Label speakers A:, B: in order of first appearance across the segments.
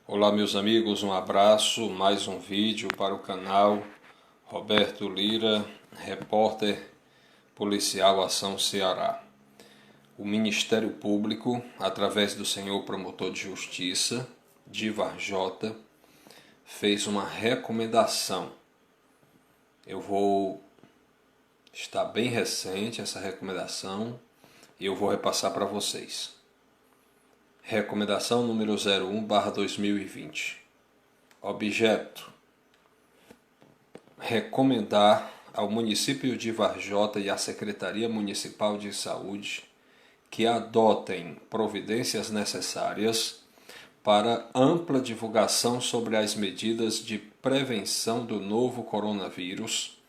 A: Olá meus amigos, um abraço, mais um vídeo para o canal Roberto Lira, repórter policial Ação Ceará. O Ministério Público, através do senhor promotor de justiça, de Varjota, fez uma recomendação. Está bem recente essa recomendação e eu vou repassar para vocês. Recomendação número 01/2020. Objeto: recomendar ao município de Varjota e à Secretaria Municipal de Saúde que adotem providências necessárias para ampla divulgação sobre as medidas de prevenção do novo coronavírus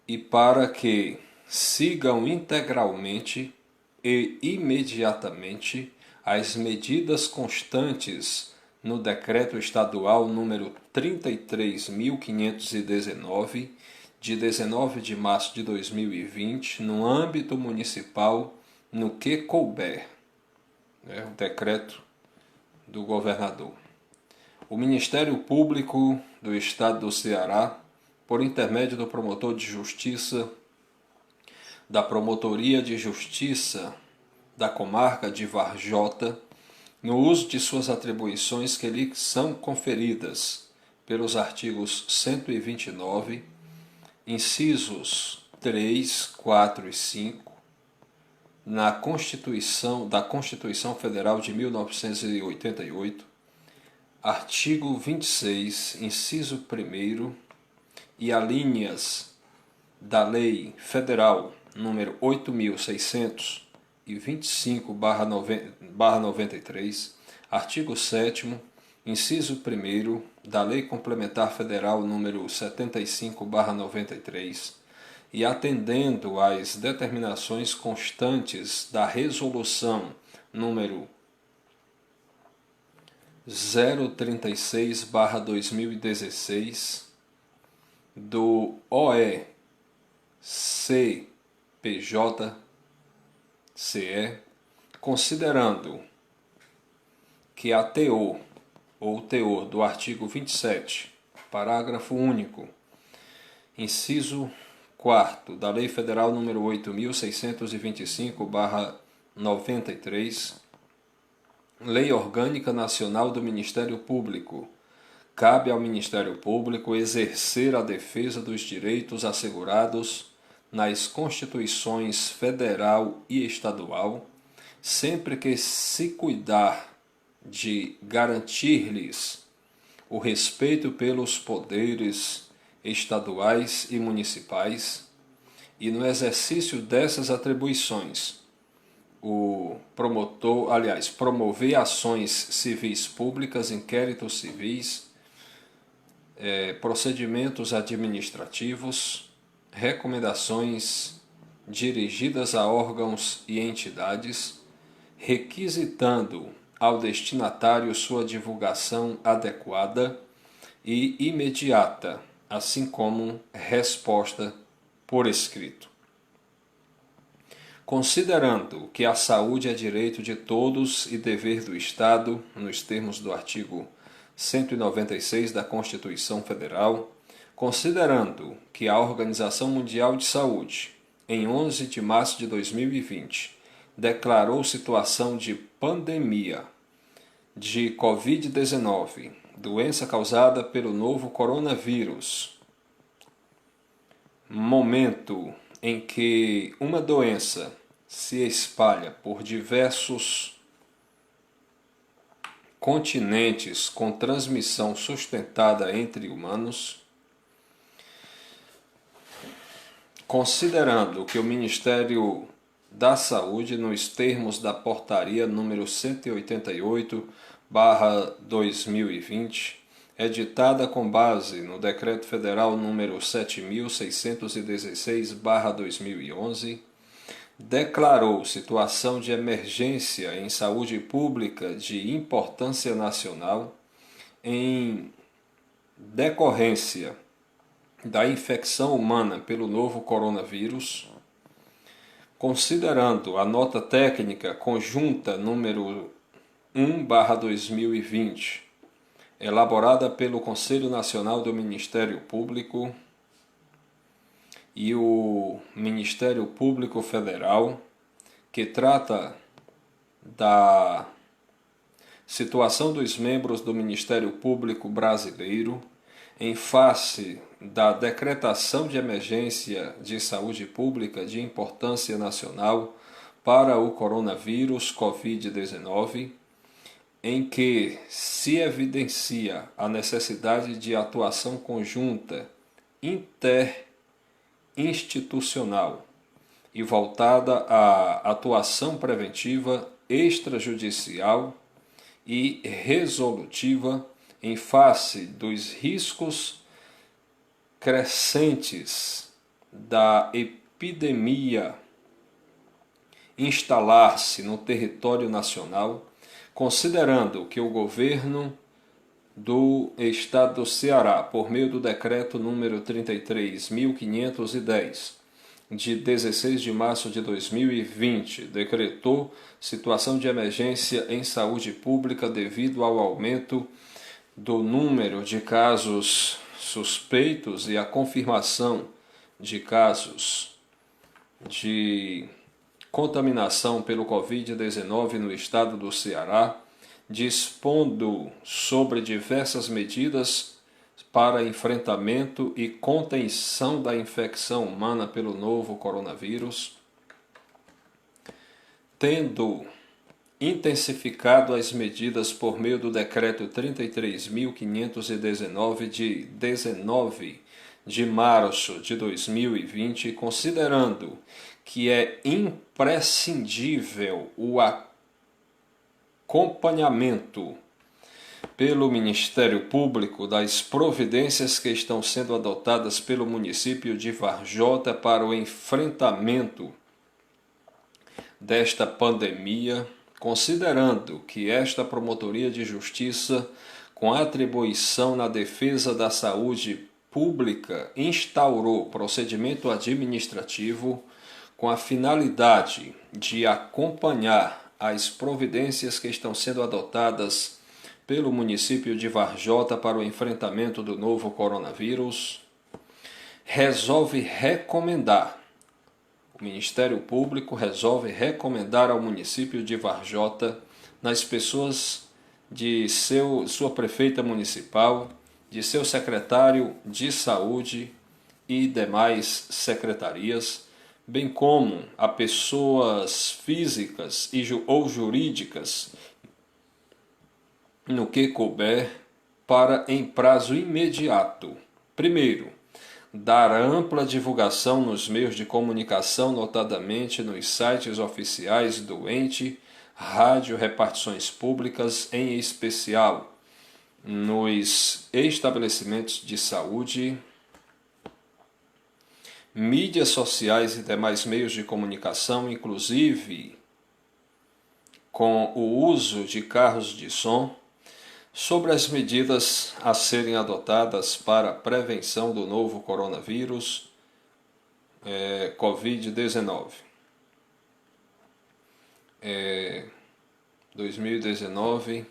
A: e para que sigam integralmente e imediatamente as medidas constantes no Decreto Estadual número 33.519, de 19 de março de 2020, no âmbito municipal, no que couber, o decreto do governador. O Ministério Público do Estado do Ceará, por intermédio do promotor de justiça da Promotoria de Justiça da comarca de Varjota, no uso de suas atribuições que lhe são conferidas pelos artigos 129, incisos 3, 4 e 5, da Constituição Federal de 1988, artigo 26, inciso 1º, e alíneas da Lei Federal número 8.625/93, artigo 7º, inciso 1º, da Lei Complementar Federal número 75/93, e atendendo às determinações constantes da Resolução número 036/2016 do OECPJCE, considerando que a teor do artigo 27, parágrafo único, inciso 4º da Lei Federal número 8.625/93, Lei Orgânica Nacional do Ministério Público, cabe ao Ministério Público exercer a defesa dos direitos assegurados nas Constituições Federal e Estadual, sempre que se cuidar de garantir-lhes o respeito pelos poderes estaduais e municipais, e no exercício dessas atribuições, promover ações civis públicas, inquéritos civis, procedimentos administrativos, recomendações dirigidas a órgãos e entidades, requisitando ao destinatário sua divulgação adequada e imediata, assim como resposta por escrito. Considerando que a saúde é direito de todos e dever do Estado, nos termos do artigo 196 da Constituição Federal, considerando que a Organização Mundial de Saúde, em 11 de março de 2020, declarou situação de pandemia de Covid-19, doença causada pelo novo coronavírus, momento em que uma doença se espalha por diversos continentes com transmissão sustentada entre humanos, considerando que o Ministério da Saúde, nos termos da Portaria número 188/2020, editada com base no Decreto Federal número 7.616/2011, declarou situação de emergência em saúde pública de importância nacional em decorrência da infecção humana pelo novo coronavírus, considerando a nota técnica conjunta número 1/2020, elaborada pelo Conselho Nacional do Ministério Público e o Ministério Público Federal, que trata da situação dos membros do Ministério Público brasileiro em face da decretação de emergência de saúde pública de importância nacional para o coronavírus Covid-19, em que se evidencia a necessidade de atuação conjunta interinstitucional e voltada à atuação preventiva extrajudicial e resolutiva em face dos riscos crescentes da epidemia instalar-se no território nacional, considerando que o governo do Estado do Ceará, por meio do decreto número 33.510, de 16 de março de 2020, decretou situação de emergência em saúde pública devido ao aumento do número de casos suspeitos e a confirmação de casos de contaminação pelo Covid-19 no estado do Ceará, dispondo sobre diversas medidas para enfrentamento e contenção da infecção humana pelo novo coronavírus, tendo intensificado as medidas por meio do decreto 33.519 de 19 de março de 2020, considerando que é imprescindível o acompanhamento pelo Ministério Público das providências que estão sendo adotadas pelo município de Varjota para o enfrentamento desta pandemia, considerando que esta Promotoria de Justiça, com atribuição na defesa da saúde pública, instaurou procedimento administrativo com a finalidade de acompanhar as providências que estão sendo adotadas pelo município de Varjota para o enfrentamento do novo coronavírus, o Ministério Público resolve recomendar ao município de Varjota, nas pessoas de sua prefeita municipal, de seu secretário de saúde e demais secretarias, bem como a pessoas físicas ou jurídicas, no que couber, para em prazo imediato, primeiro, dar ampla divulgação nos meios de comunicação, notadamente nos sites oficiais do ente, rádio, repartições públicas, em especial nos estabelecimentos de saúde, mídias sociais e demais meios de comunicação, inclusive com o uso de carros de som, sobre as medidas a serem adotadas para a prevenção do novo coronavírus Covid-19. 2019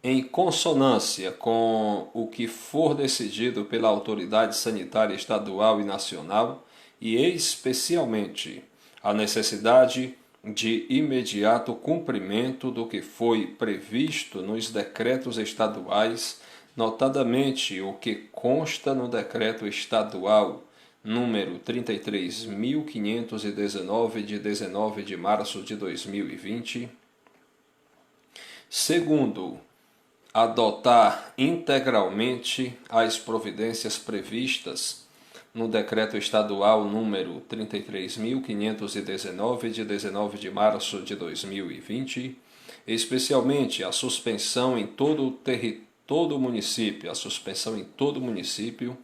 A: em consonância com o que for decidido pela autoridade sanitária estadual e nacional, e especialmente a necessidade de imediato cumprimento do que foi previsto nos decretos estaduais, notadamente o que consta no decreto estadual número 33.519 de 19 de março de 2020. Segundo, adotar integralmente as providências previstas no decreto estadual número 33.519 de 19 de março de 2020, especialmente a suspensão em todo o município,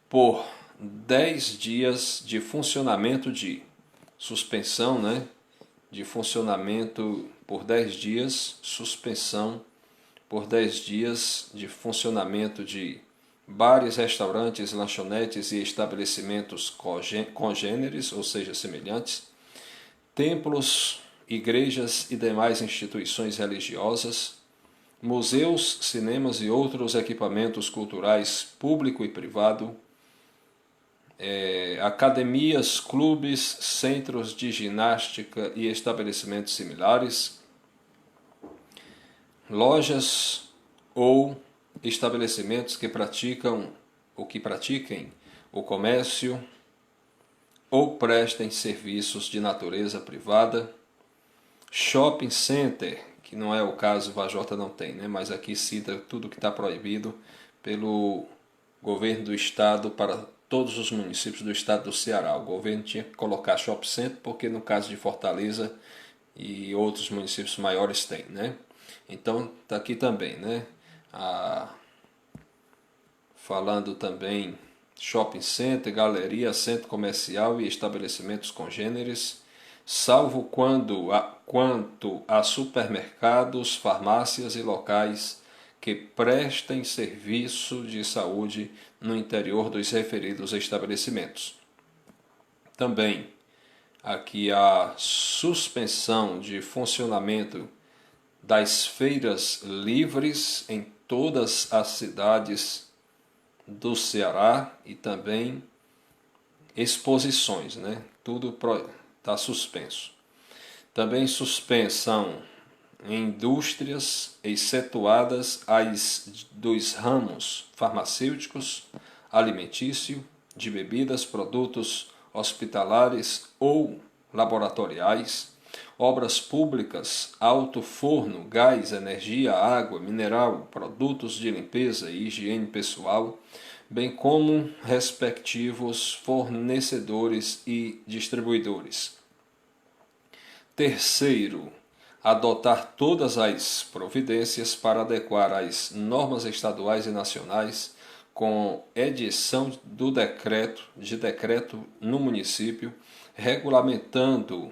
A: por 10 dias de funcionamento de funcionamento por 10 dias, suspensão por 10 dias de funcionamento de bares, restaurantes, lanchonetes e estabelecimentos congêneres, ou seja, semelhantes, templos igrejas e demais instituições religiosas, museus, cinemas e outros equipamentos culturais público e privado, academias, clubes, centros de ginástica e estabelecimentos similares, lojas ou estabelecimentos que pratiquem o comércio ou prestem serviços de natureza privada, shopping center, que não é o caso, Vajota não tem, né? Mas aqui cita tudo que está proibido pelo governo do estado para todos os municípios do estado do Ceará. O governo tinha que colocar shopping center porque no caso de Fortaleza e outros municípios maiores tem, né? Então está aqui também, né? Falando também shopping center, galeria, centro comercial e estabelecimentos congêneres, salvo quanto a supermercados, farmácias e locais que prestem serviço de saúde no interior dos referidos estabelecimentos. Também aqui a suspensão de funcionamento das feiras livres em todas as cidades do Ceará e também exposições, né? Tudo está suspenso. Também suspensão em indústrias excetuadas as dos ramos farmacêuticos, alimentício, de bebidas, produtos hospitalares ou laboratoriais, obras públicas, alto forno, gás, energia, água, mineral, produtos de limpeza e higiene pessoal, bem como respectivos fornecedores e distribuidores. Terceiro, adotar todas as providências para adequar as normas estaduais e nacionais com edição do decreto no município, regulamentando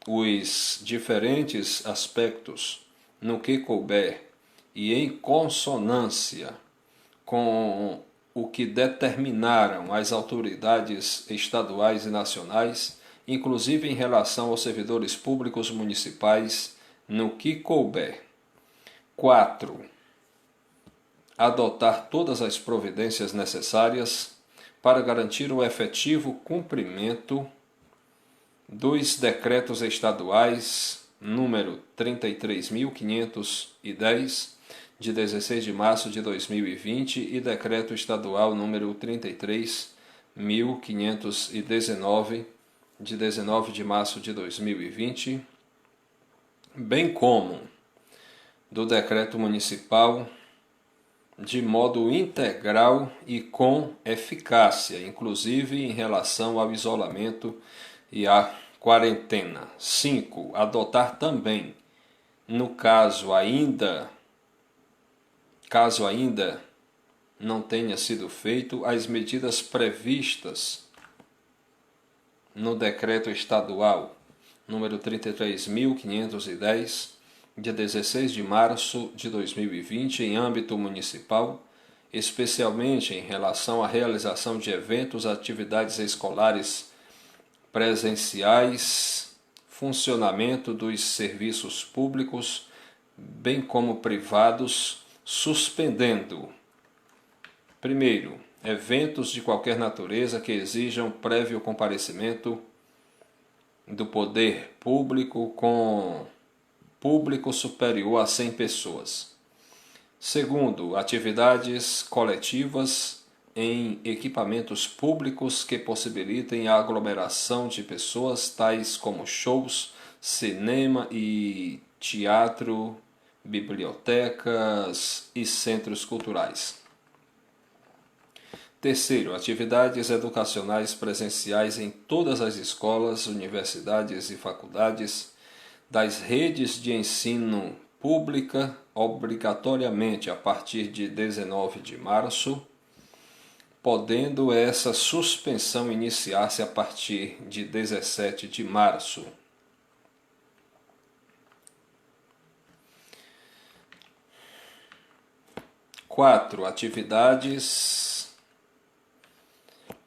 A: os diferentes aspectos no que couber e em consonância com o que determinaram as autoridades estaduais e nacionais, inclusive em relação aos servidores públicos municipais, no que couber. 4. Adotar todas as providências necessárias para garantir o efetivo cumprimento dos decretos estaduais número 33.510, de 16 de março de 2020, e decreto estadual número 33.519, de 19 de março de 2020, bem como do decreto municipal de modo integral e com eficácia, inclusive em relação ao isolamento e à quarentena. 5. Adotar também, caso ainda não tenha sido feito, as medidas previstas no decreto estadual número 33.510, de 16 de março de 2020, em âmbito municipal, especialmente em relação à realização de eventos, atividades escolares presenciais, funcionamento dos serviços públicos, bem como privados, suspendendo: primeiro, eventos de qualquer natureza que exijam prévio comparecimento do poder público com público superior a 100 pessoas. Segundo, atividades coletivas em equipamentos públicos que possibilitem a aglomeração de pessoas, tais como shows, cinema e teatro, bibliotecas e centros culturais. Terceiro, atividades educacionais presenciais em todas as escolas, universidades e faculdades das redes de ensino pública, obrigatoriamente a partir de 19 de março, podendo essa suspensão iniciar-se a partir de 17 de março. 4. Atividades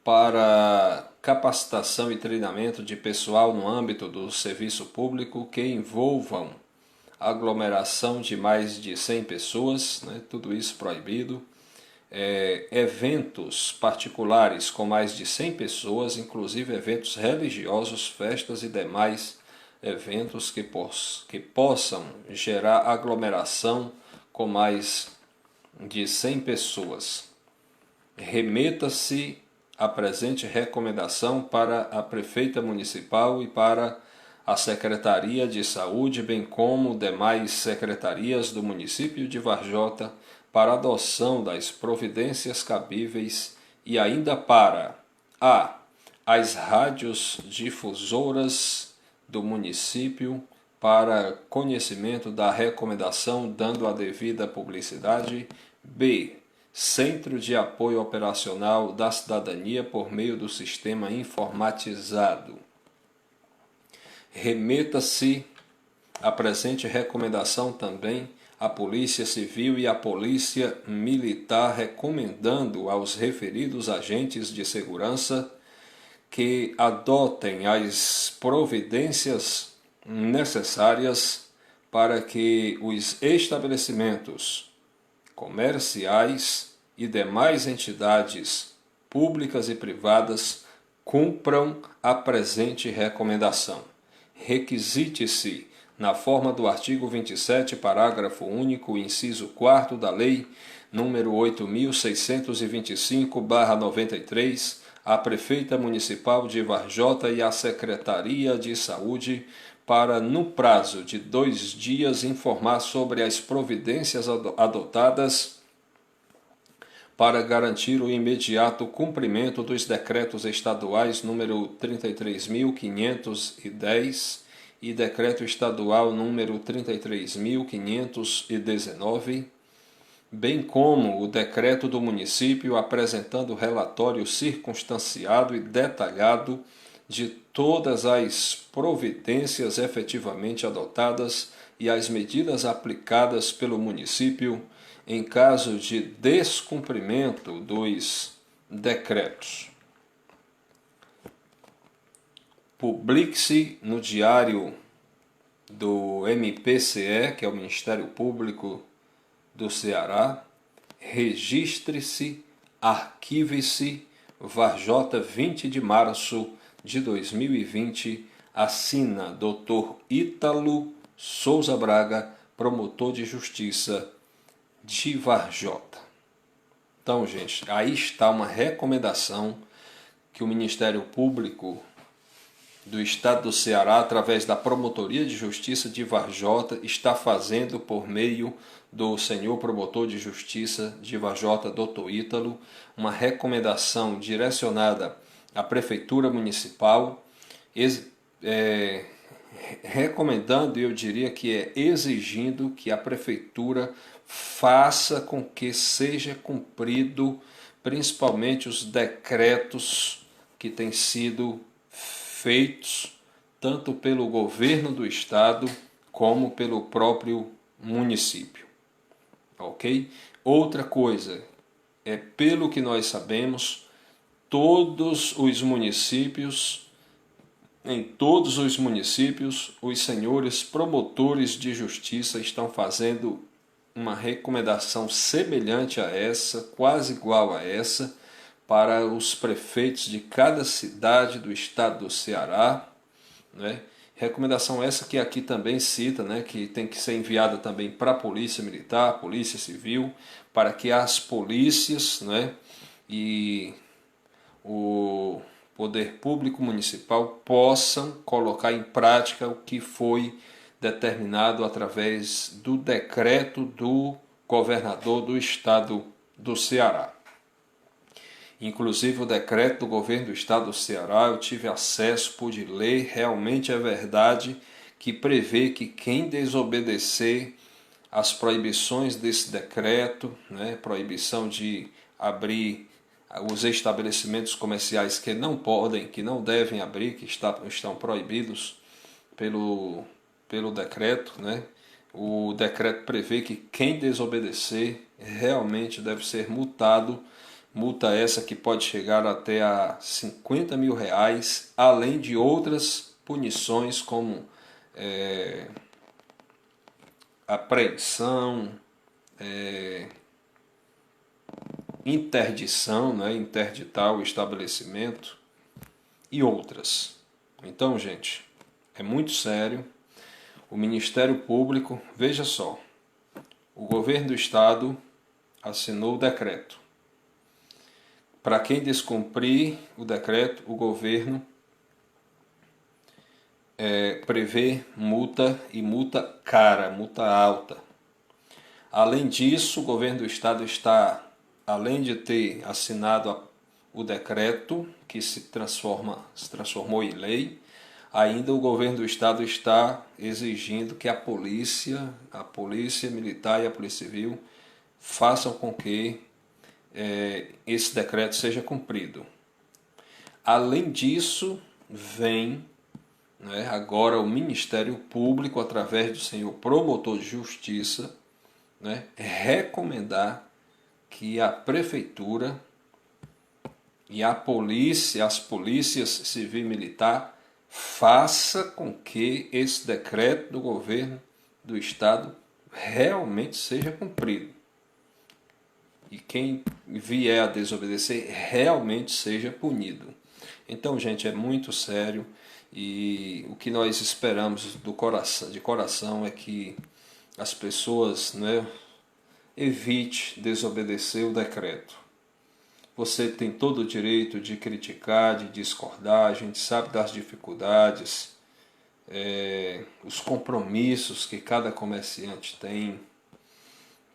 A: para capacitação e treinamento de pessoal no âmbito do serviço público que envolvam aglomeração de mais de 100 pessoas, né? Tudo isso proibido. Eventos particulares com mais de 100 pessoas, inclusive eventos religiosos, festas e demais eventos que possam gerar aglomeração com mais de 100 pessoas. Remeta-se a presente recomendação para a Prefeita Municipal e para a Secretaria de Saúde, bem como demais secretarias do município de Varjota, para adoção das providências cabíveis e ainda para as rádios difusoras do município para conhecimento da recomendação, dando a devida publicidade. B. Centro de Apoio Operacional da Cidadania por meio do sistema informatizado. Remeta-se a presente recomendação também à Polícia Civil e à Polícia Militar, recomendando aos referidos agentes de segurança que adotem as providências necessárias para que os estabelecimentos comerciais e demais entidades públicas e privadas cumpram a presente recomendação. Requisite-se, na forma do artigo 27, parágrafo único, inciso 4º da Lei nº 8.625/93, a Prefeita Municipal de Varjota e a Secretaria de Saúde para, no prazo de 2 dias, informar sobre as providências adotadas para garantir o imediato cumprimento dos decretos estaduais número 33.510 e decreto estadual número 33.519, bem como o decreto do município apresentando relatório circunstanciado e detalhado de todas as providências efetivamente adotadas e as medidas aplicadas pelo município em caso de descumprimento dos decretos. Publique-se no Diário do MPCE, que é o Ministério Público do Ceará, registre-se, arquive-se, Varjota, 20 de março de 2020, assina Dr. Ítalo Souza Braga, promotor de justiça de Varjota. Então, gente, aí está uma recomendação que o Ministério Público do Estado do Ceará, através da Promotoria de Justiça de Varjota, está fazendo por meio do senhor promotor de justiça de Varjota, Dr. Ítalo, uma recomendação direcionada à Prefeitura Municipal, recomendando, e eu diria que exigindo que a Prefeitura faça com que seja cumprido principalmente os decretos que têm sido feitos tanto pelo governo do estado como pelo próprio município. Ok? Outra coisa, pelo que nós sabemos, em todos os municípios, os senhores promotores de justiça estão fazendo uma recomendação semelhante a essa, quase igual a essa, para os prefeitos de cada cidade do estado do Ceará, né? Recomendação essa que aqui também cita, né, que tem que ser enviada também para a Polícia Militar, Polícia Civil, para que as polícias, né, e o Poder Público Municipal possam colocar em prática o que foi determinado através do decreto do governador do estado do Ceará. Inclusive o decreto do governo do estado do Ceará, eu tive acesso, pude ler, realmente é verdade que prevê que quem desobedecer às proibições desse decreto, né, proibição de abrir os estabelecimentos comerciais que não podem, que não devem abrir, que estão proibidos pelo decreto, né? O decreto prevê que quem desobedecer realmente deve ser multado multa essa que pode chegar até a R$ 50 mil, além de outras punições como apreensão, interdição, né, interditar o estabelecimento e outras. Então, gente, é muito sério. O Ministério Público, veja só, o governo do estado assinou o decreto. Para quem descumprir o decreto, o governo prevê multa, e multa cara, multa alta. Além disso, o governo do estado está, além de ter assinado o decreto que se transformou em lei, ainda o governo do estado está exigindo que a polícia militar e a polícia civil façam com que esse decreto seja cumprido. Além disso, vem agora o Ministério Público, através do senhor promotor de justiça, recomendar que a prefeitura e a polícia, as polícias civil e militar, faça com que esse decreto do governo do estado realmente seja cumprido. E quem vier a desobedecer realmente seja punido. Então, gente, é muito sério, e o que nós esperamos de coração é que as pessoas evite desobedecer o decreto. Você tem todo o direito de criticar, de discordar, a gente sabe das dificuldades, os compromissos que cada comerciante tem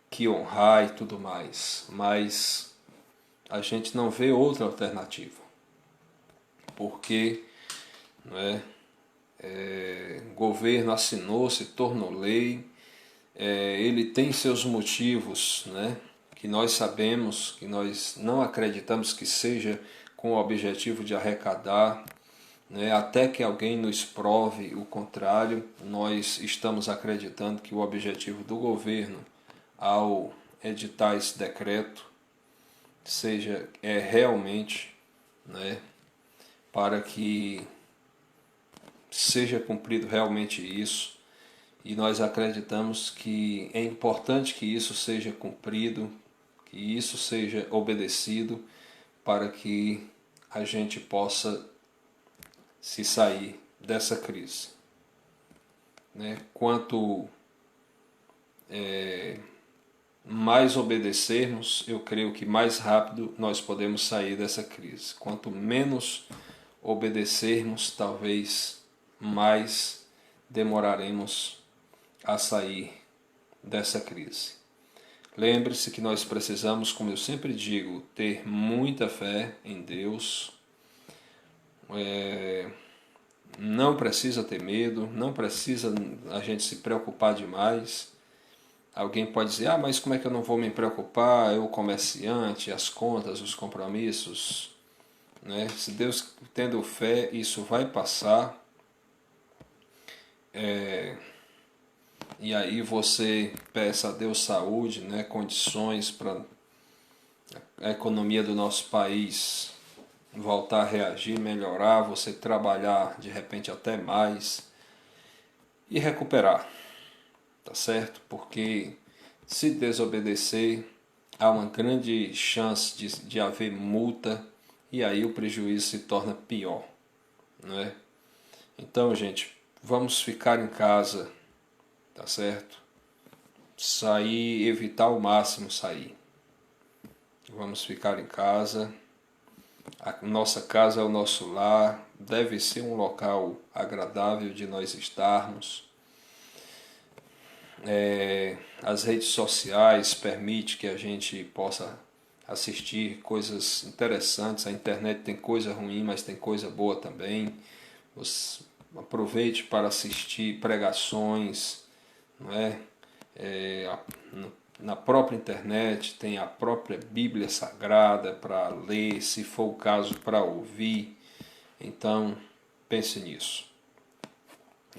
A: que honrar e tudo mais, mas a gente não vê outra alternativa, porque o governo assinou, se tornou lei, ele tem seus motivos, que nós sabemos, que nós não acreditamos que seja com o objetivo de arrecadar, até que alguém nos prove o contrário. Nós estamos acreditando que o objetivo do governo ao editar esse decreto seja realmente para que seja cumprido realmente isso, e nós acreditamos que é importante que isso seja cumprido, que isso seja obedecido, para que a gente possa se sair dessa crise. Quanto mais obedecermos, eu creio que mais rápido nós podemos sair dessa crise. Quanto menos obedecermos, talvez mais demoraremos a sair dessa crise. Lembre-se que nós precisamos, como eu sempre digo, ter muita fé em Deus. Não precisa ter medo, não precisa a gente se preocupar demais. Alguém pode dizer, mas como é que eu não vou me preocupar? Eu, comerciante, as contas, os compromissos. Se Deus tendo fé, isso vai passar. E aí você peça a Deus saúde, condições para a economia do nosso país voltar a reagir, melhorar, você trabalhar de repente até mais e recuperar. Tá certo? Porque se desobedecer, há uma grande chance de haver multa, e aí o prejuízo se torna pior. Então, gente, vamos ficar em casa, tá certo? Sair, evitar ao máximo sair. Vamos ficar em casa. A nossa casa é o nosso lar, deve ser um local agradável de nós estarmos. As redes sociais permitem que a gente possa assistir coisas interessantes. A internet tem coisa ruim, mas tem coisa boa também. Aproveite para assistir pregações, na própria internet tem a própria Bíblia Sagrada para ler, se for o caso, para ouvir. Então, pense nisso.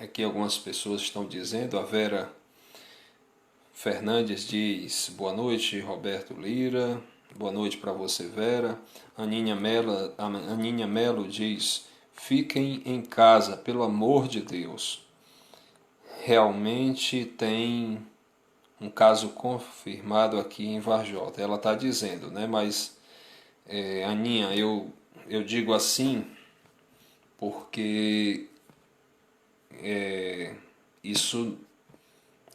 A: Aqui algumas pessoas estão dizendo, a Vera Fernandes diz, boa noite, Roberto Lira. Boa noite para você, Vera. Aninha Melo diz: fiquem em casa, pelo amor de Deus. Realmente tem um caso confirmado aqui em Varjota. Ela está dizendo, né? Mas, Aninha, eu digo assim porque isso,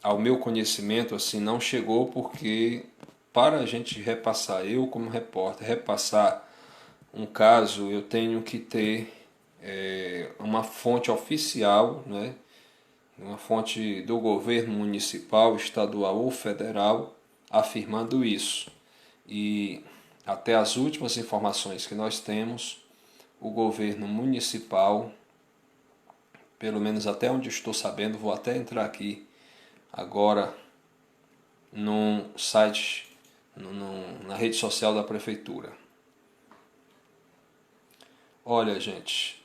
A: ao meu conhecimento, assim, não chegou porque para a gente repassar, eu como repórter, repassar um caso, eu tenho que ter uma fonte oficial, né? Uma fonte do governo municipal, estadual ou federal afirmando isso. E até as últimas informações que nós temos, o governo municipal, pelo menos até onde estou sabendo, vou até entrar aqui agora no site, na rede social da prefeitura. Olha, gente,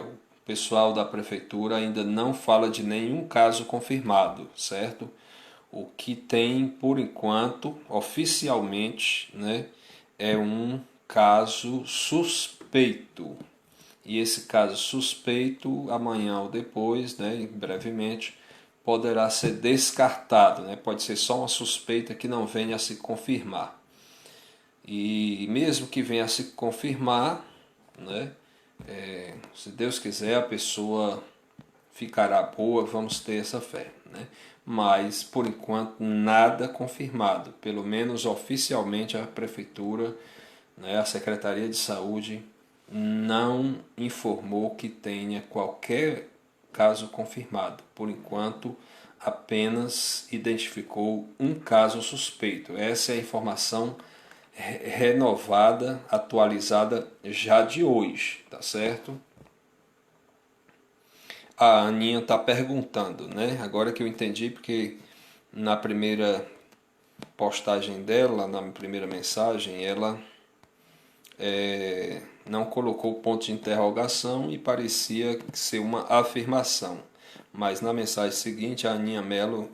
A: o pessoal da prefeitura ainda não fala de nenhum caso confirmado, certo? O que tem, por enquanto, oficialmente, né, é um caso suspeito. E esse caso suspeito, amanhã ou depois, né, brevemente, poderá ser descartado, né? Pode ser só uma suspeita que não venha a se confirmar. E mesmo que venha a se confirmar, né, se Deus quiser, a pessoa ficará boa, vamos ter essa fé, né? Mas, por enquanto, nada confirmado, pelo menos oficialmente a Prefeitura, né, a Secretaria de Saúde, não informou que tenha qualquer caso confirmado. Por enquanto, apenas identificou um caso suspeito. Essa é a informação renovada, atualizada já de hoje, tá certo? A Aninha está perguntando, né? Agora que eu entendi, porque na primeira postagem dela, na primeira mensagem, ela não colocou ponto de interrogação e parecia ser uma afirmação. Mas na mensagem seguinte, a Aninha Melo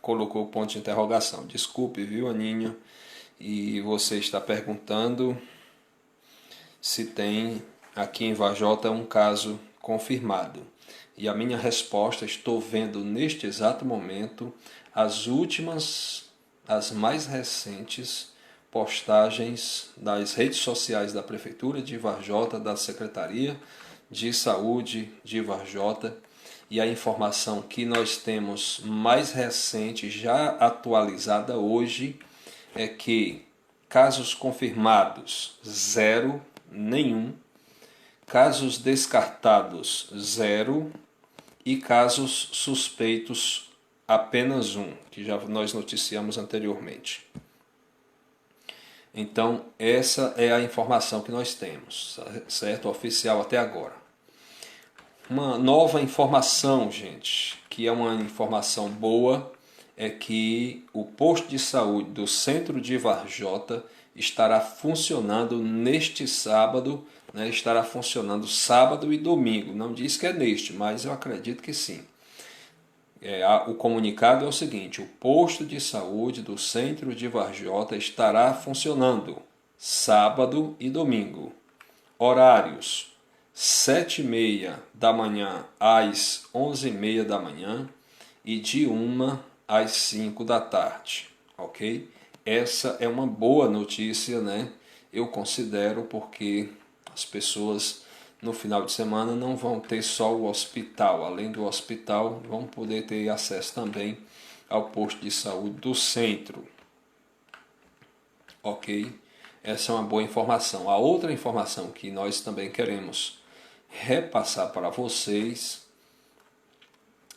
A: colocou ponto de interrogação. Desculpe, viu, Aninha? E você está perguntando se tem aqui em Vajota um caso confirmado. E a minha resposta, estou vendo neste exato momento as últimas, as mais recentes postagens das redes sociais da Prefeitura de Varjota, da Secretaria de Saúde de Varjota, e a informação que nós temos mais recente, já atualizada hoje, é que casos confirmados, zero, nenhum, casos descartados, zero, e casos suspeitos, apenas um, que já nós noticiamos anteriormente. Então, essa é a informação que nós temos, certo? Oficial até agora. Uma nova informação, gente, que é uma informação boa, é que o posto de saúde do centro de Varjota estará funcionando neste sábado, né? Estará funcionando sábado e domingo. Não diz que é neste, mas eu acredito que sim. O comunicado é o seguinte: o posto de saúde do centro de Varjota estará funcionando sábado e domingo. Horários: 7h30 da manhã às 11h30 da manhã e de 1 às 5 da tarde, ok? Essa é uma boa notícia, né? Eu considero, porque as pessoas no final de semana não vão ter só o hospital, além do hospital vão poder ter acesso também ao posto de saúde do centro, ok? Essa é uma boa informação. A outra informação que nós também queremos repassar para vocês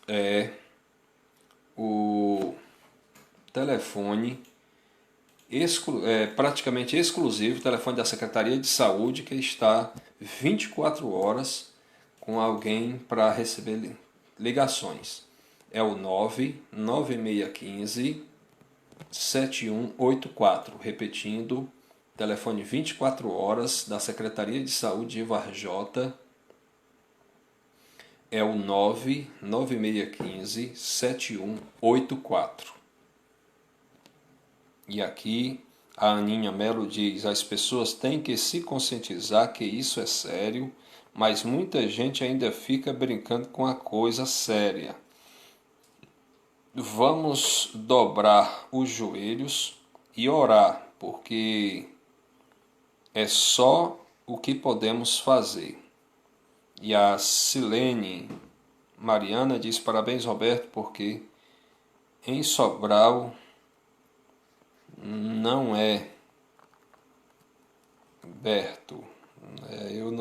A: é o telefone praticamente exclusivo, telefone da Secretaria de Saúde, que está 24 horas com alguém para receber ligações. É o 99615 7184, repetindo, telefone 24 horas da Secretaria de Saúde de Varjota, é o 99615 7184. E aqui A Aninha Melo diz: as pessoas têm que se conscientizar que isso é sério, mas muita gente ainda fica brincando com a coisa séria. Vamos dobrar os joelhos e orar, porque é só o que podemos fazer. E a Silene Mariana diz: parabéns, Roberto, porque em Sobral não é Berto. Eu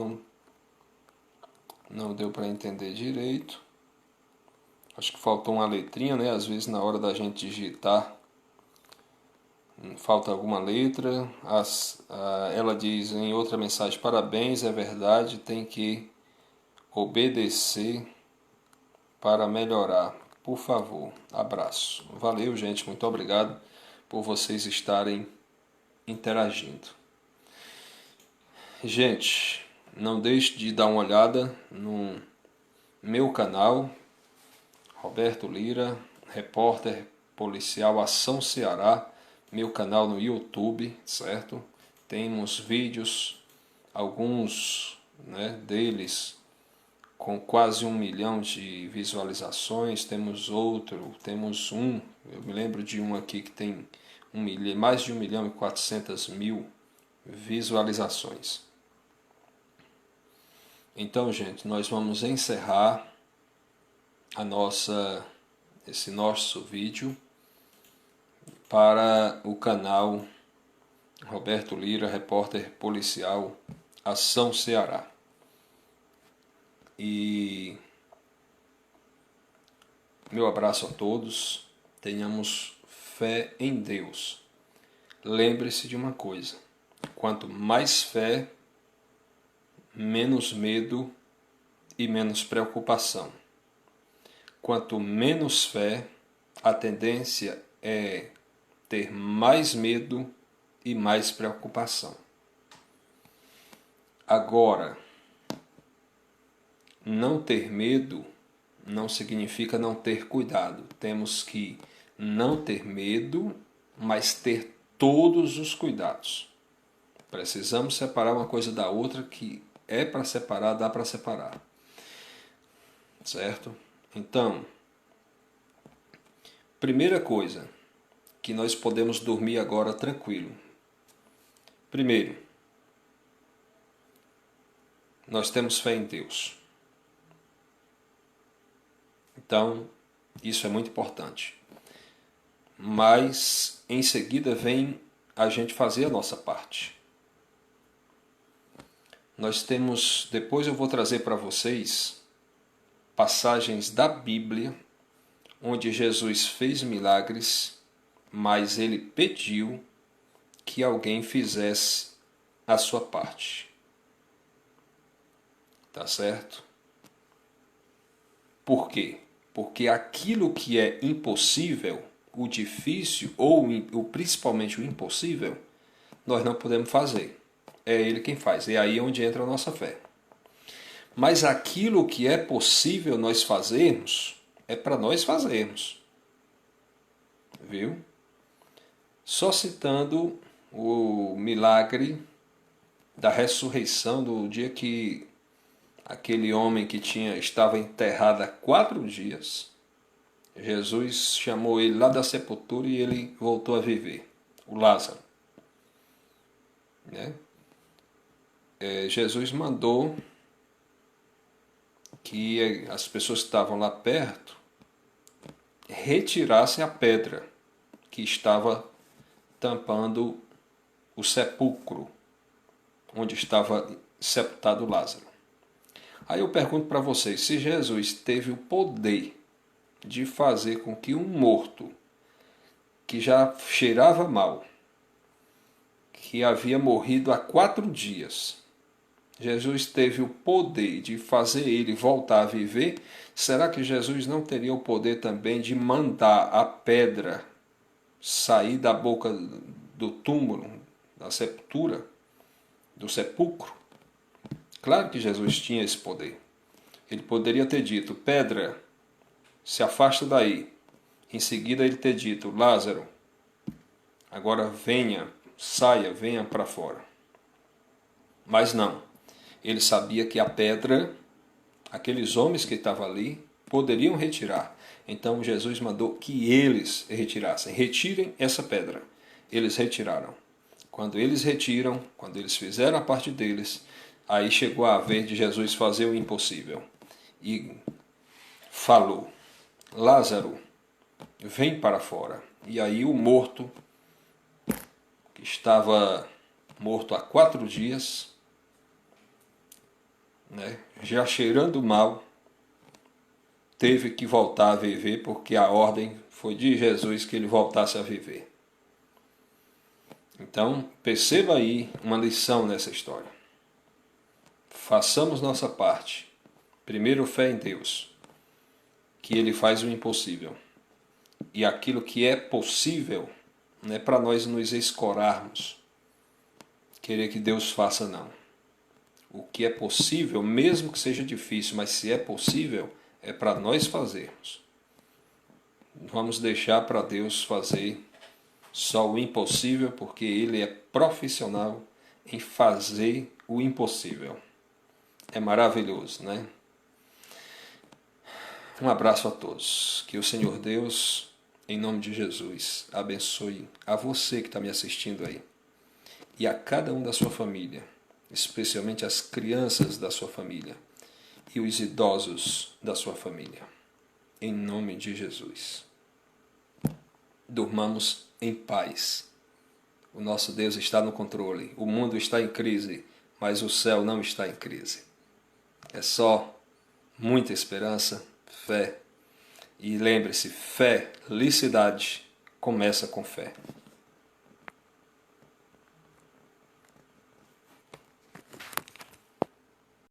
A: não deu para entender direito. Acho que faltou uma letrinha, né? Às vezes na hora da gente digitar falta alguma letra. Ela diz em outra mensagem: parabéns, é verdade, tem que obedecer para melhorar. Por favor, abraço. Valeu, gente, muito obrigado por vocês estarem interagindo. Gente, não deixe de dar uma olhada no meu canal, Roberto Lira, repórter policial Ação Ceará, meu canal no YouTube, certo? Temos vídeos, alguns, né, deles com quase 1 milhão de visualizações. Temos eu me lembro de um aqui que tem mais de 1 milhão e 400 mil visualizações. Então, gente, nós vamos encerrar esse nosso vídeo para o canal Roberto Lira, repórter policial Ação Ceará. E meu abraço a todos, tenhamos fé em Deus. Lembre-se de uma coisa: quanto mais fé, menos medo e menos preocupação. Quanto menos fé, a tendência é ter mais medo e mais preocupação. Agora, não ter medo não significa não ter cuidado. Temos que não ter medo, mas ter todos os cuidados. Precisamos separar uma coisa da outra, que é para separar, dá para separar. Certo? Então, primeira coisa, que nós podemos dormir agora tranquilo. Primeiro, nós temos fé em Deus. Então, isso é muito importante. Mas, em seguida, vem a gente fazer a nossa parte. Nós temos, depois eu vou trazer para vocês passagens da Bíblia onde Jesus fez milagres, mas ele pediu que alguém fizesse a sua parte. Tá certo? Por quê? Porque aquilo que é impossível, o difícil ou principalmente o impossível, nós não podemos fazer. É ele quem faz. É aí onde entra a nossa fé. Mas aquilo que é possível nós fazermos, é para nós fazermos. Viu? Só citando o milagre da ressurreição, do dia que aquele homem que estava enterrado há 4 dias, Jesus chamou ele lá da sepultura e ele voltou a viver, o Lázaro. Né? Jesus mandou que as pessoas que estavam lá perto retirassem a pedra que estava tampando o sepulcro onde estava sepultado Lázaro. Aí eu pergunto para vocês, se Jesus teve o poder de fazer com que um morto que já cheirava mal, que havia morrido há 4 dias, Jesus teve o poder de fazer ele voltar a viver, será que Jesus não teria o poder também de mandar a pedra sair da boca do túmulo, da sepultura, do sepulcro? Claro que Jesus tinha esse poder. Ele poderia ter dito: pedra, se afasta daí. Em seguida ele ter dito: Lázaro, agora venha saia, venha para fora. Mas não, ele sabia que a pedra, aqueles homens que estavam ali, poderiam retirar. Então Jesus mandou que eles retirassem. Retirem essa pedra. Eles retiraram. Quando eles retiram, quando eles fizeram a parte deles, aí chegou a vez de Jesus fazer o impossível. E falou: Lázaro, vem para fora. E aí o morto, que estava morto há 4 dias, já cheirando mal, teve que voltar a viver, porque a ordem foi de Jesus que ele voltasse a viver. Então, perceba aí uma lição nessa história. Façamos nossa parte. Primeiro, fé em Deus, que Ele faz o impossível. E aquilo que é possível, não é para nós nos escorarmos, querer que Deus faça, não. O que é possível, mesmo que seja difícil, mas se é possível, é para nós fazermos. Vamos deixar para Deus fazer só o impossível, porque Ele é profissional em fazer o impossível. É maravilhoso, né? Um abraço a todos. Que o Senhor Deus, em nome de Jesus, abençoe a você que está me assistindo aí e a cada um da sua família, especialmente as crianças da sua família e os idosos da sua família. Em nome de Jesus. Durmamos em paz. O nosso Deus está no controle. O mundo está em crise, mas o céu não está em crise. É só muita esperança, fé. E lembre-se, felicidade começa com fé.